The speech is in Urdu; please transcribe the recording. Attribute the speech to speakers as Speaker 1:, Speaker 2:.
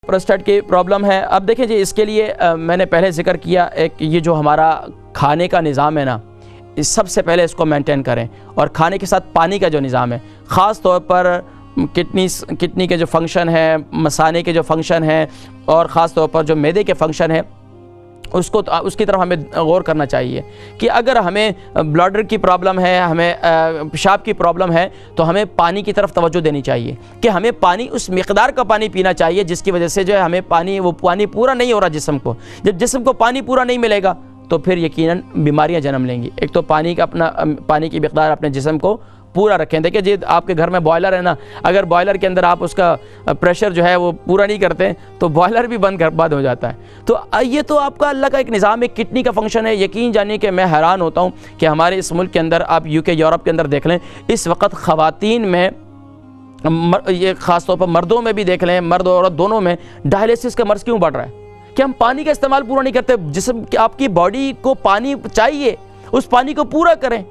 Speaker 1: پروسٹیٹ کی پرابلم ہے. اب دیکھیں جی اس کے لیے میں نے پہلے ذکر کیا ایک یہ جو ہمارا کھانے کا نظام ہے نا، سب سے پہلے اس کو مینٹین کریں. اور کھانے کے ساتھ پانی کا جو نظام ہے، خاص طور پر کڈنی کے جو فنکشن ہے، مثانے کے جو فنکشن ہے، اور خاص طور پر جو معدے کے فنکشن ہے، اس کی طرف ہمیں غور کرنا چاہیے کہ اگر ہمیں بلاڈر کی پرابلم ہے، ہمیں پیشاب کی پرابلم ہے، تو ہمیں پانی کی طرف توجہ دینی چاہیے کہ ہمیں پانی اس مقدار کا پانی پینا چاہیے جس کی وجہ سے جو ہے ہمیں پانی پورا نہیں ہو رہا جسم کو. جب جسم کو پانی پورا نہیں ملے گا تو پھر یقیناً بیماریاں جنم لیں گی. ایک تو پانی کی مقدار اپنے جسم کو پورا رکھیں. دیکھیں جی آپ کے گھر میں بوائلر ہے نا، اگر بوائلر کے اندر آپ اس کا پریشر جو ہے وہ پورا نہیں کرتے تو بوائلر بھی بند ہو جاتا ہے. تو یہ تو آپ کا اللہ کا ایک نظام ہے، کڈنی کا فنکشن ہے. یقین جانیے کہ میں حیران ہوتا ہوں کہ ہمارے اس ملک کے اندر، آپ UK یورپ کے اندر دیکھ لیں، اس وقت خواتین میں، یہ خاص طور پر مردوں میں بھی دیکھ لیں، مرد اور عورت دونوں میں ڈائلیسس کا مرض کیوں بڑھ رہا ہے؟ کہ ہم پانی کا استعمال پورا نہیں کرتے. جسم آپ کی باڈی کو پانی چاہیے، اس پانی کو پورا کریں.